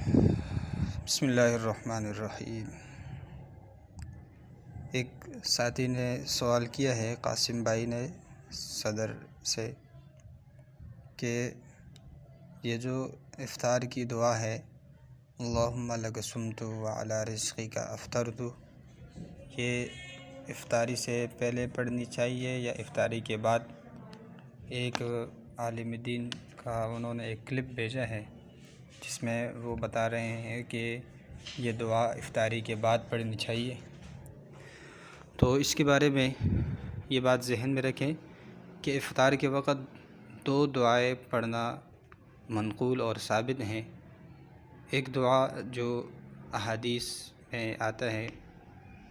بسم اللہ الرحمن الرحیم۔ ایک ساتھی نے سوال کیا ہے قاسم بھائی نے صدر سے کہ یہ جو افطار کی دعا ہے اللہم لک صمت وعلی رزقک افطرت، یہ افطاری سے پہلے پڑھنی چاہیے یا افطاری کے بعد؟ ایک عالم دین کا انہوں نے ایک کلپ بھیجا ہے جس میں وہ بتا رہے ہیں کہ یہ دعا افطاری کے بعد پڑھنی چاہیے۔ تو اس کے بارے میں یہ بات ذہن میں رکھیں کہ افطار کے وقت دو دعائیں پڑھنا منقول اور ثابت ہیں۔ ایک دعا جو احادیث میں آتا ہے،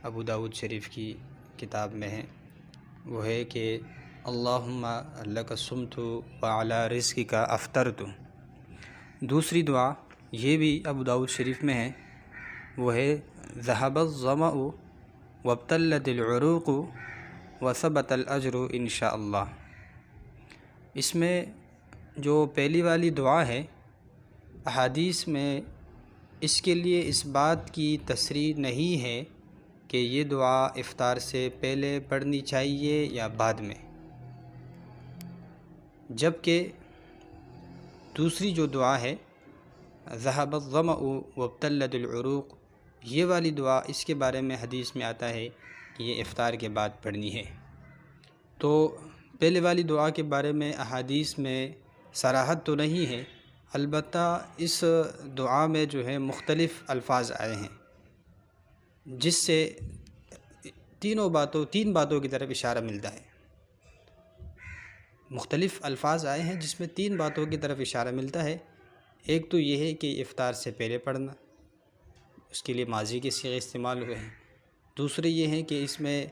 ابو داؤد شریف کی کتاب میں ہے، وہ ہے کہ اللہم لک صمت وعلی رزقک افطرت۔ دوسری دعا یہ بھی ابو داؤد شریف میں ہے، وہ ہے ذہب الظمأ وابتلت العروق وثبت الاجر انشاءاللہ۔ اس میں جو پہلی والی دعا ہے، احادیث میں اس کے لیے اس بات کی تصریح نہیں ہے کہ یہ دعا افطار سے پہلے پڑھنی چاہیے یا بعد میں، جبکہ دوسری جو دعا ہے ذہب الظمأ وابتلت العروق، یہ والی دعا اس کے بارے میں حدیث میں آتا ہے کہ یہ افطار کے بعد پڑھنی ہے۔ تو پہلے والی دعا کے بارے میں احادیث میں صراحت تو نہیں ہے، البتہ اس دعا میں جو ہے مختلف الفاظ آئے ہیں جس سے تین باتوں کی طرف اشارہ ملتا ہے۔ مختلف الفاظ آئے ہیں جس میں تین باتوں کی طرف اشارہ ملتا ہے۔ ایک تو یہ ہے کہ افطار سے پہلے پڑھنا، اس کے لیے ماضی کے صیغے استعمال ہوئے ہیں۔ دوسرے یہ ہیں کہ اس میں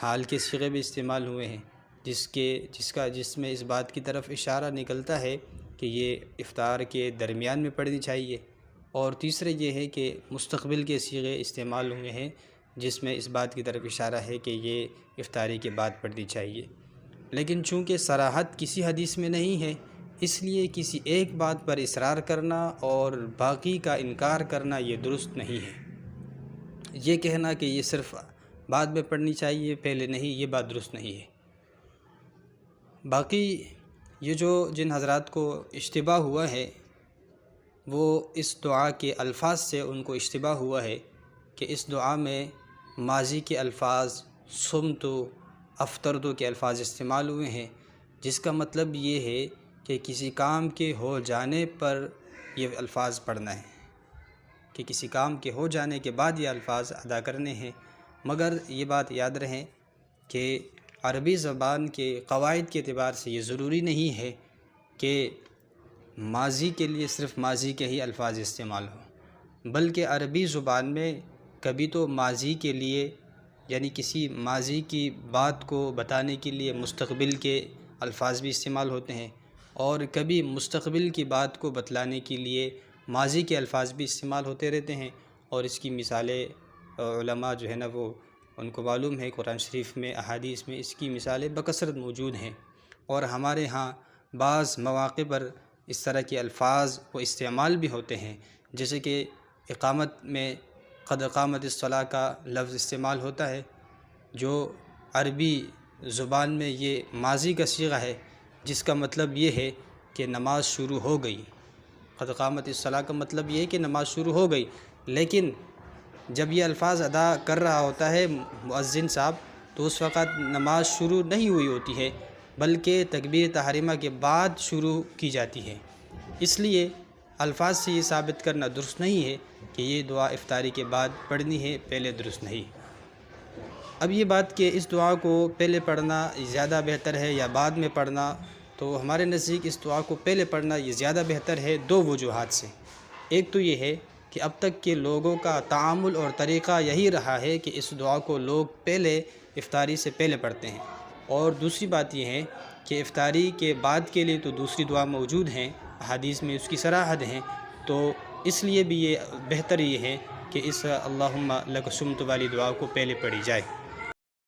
حال کے صیغے بھی استعمال ہوئے ہیں جس میں اس بات کی طرف اشارہ نکلتا ہے کہ یہ افطار کے درمیان میں پڑھنی چاہیے۔ اور تیسرے یہ ہے کہ مستقبل کے صیغے استعمال ہوئے ہیں جس میں اس بات کی طرف اشارہ ہے کہ یہ افطاری کے بعد پڑھنی چاہیے۔ لیکن چونکہ صراحت کسی حدیث میں نہیں ہے، اس لیے کسی ایک بات پر اصرار کرنا اور باقی کا انکار کرنا یہ درست نہیں ہے۔ یہ کہنا کہ یہ صرف بعد میں پڑھنی چاہیے پہلے نہیں، یہ بات درست نہیں ہے۔ باقی یہ جو جن حضرات کو اشتباہ ہوا ہے، وہ اس دعا کے الفاظ سے ان کو اشتباہ ہوا ہے کہ اس دعا میں ماضی کے الفاظ صمت افطرت کے الفاظ استعمال ہوئے ہیں، جس کا مطلب یہ ہے کہ کسی کام کے ہو جانے پر یہ الفاظ پڑھنا ہے، کہ کسی کام کے ہو جانے کے بعد یہ الفاظ ادا کرنے ہیں۔ مگر یہ بات یاد رہے کہ عربی زبان کے قواعد کے اعتبار سے یہ ضروری نہیں ہے کہ ماضی کے لیے صرف ماضی کے ہی الفاظ استعمال ہوں، بلکہ عربی زبان میں کبھی تو ماضی کے لیے یعنی کسی ماضی کی بات کو بتانے کے لیے مستقبل کے الفاظ بھی استعمال ہوتے ہیں، اور کبھی مستقبل کی بات کو بتلانے کے لیے ماضی کے الفاظ بھی استعمال ہوتے رہتے ہیں۔ اور اس کی مثالیں علماء جو ہے نا وہ ان کو معلوم ہے، قرآن شریف میں احادیث میں اس کی مثالیں بکثرت موجود ہیں، اور ہمارے ہاں بعض مواقع پر اس طرح کے الفاظ وہ استعمال بھی ہوتے ہیں، جیسے کہ اقامت میں قد قامت الصلاۃ کا لفظ استعمال ہوتا ہے، جو عربی زبان میں یہ ماضی کا صیغہ ہے، جس کا مطلب یہ ہے کہ نماز شروع ہو گئی۔ قد قامت الصلاۃ کا مطلب یہ ہے کہ نماز شروع ہو گئی، لیکن جب یہ الفاظ ادا کر رہا ہوتا ہے مؤذن صاحب تو اس وقت نماز شروع نہیں ہوئی ہوتی ہے، بلکہ تکبیر تحریمہ کے بعد شروع کی جاتی ہے۔ اس لیے الفاظ سے یہ ثابت کرنا درست نہیں ہے کہ یہ دعا افطاری کے بعد پڑھنی ہے، پہلے درست نہیں۔ اب یہ بات کہ اس دعا کو پہلے پڑھنا زیادہ بہتر ہے یا بعد میں پڑھنا، تو ہمارے نزدیک اس دعا کو پہلے پڑھنا یہ زیادہ بہتر ہے، دو وجوہات سے۔ ایک تو یہ ہے کہ اب تک کے لوگوں کا تعامل اور طریقہ یہی رہا ہے کہ اس دعا کو لوگ پہلے افطاری سے پہلے پڑھتے ہیں، اور دوسری بات یہ ہے کہ افطاری کے بعد کے لیے تو دوسری دعا موجود ہیں، احادیث میں اس کی صراحت ہیں، تو اس لیے بھی یہ بہتر یہ ہے کہ اس اللہم لک صمت والی دعا کو پہلے پڑھی جائے۔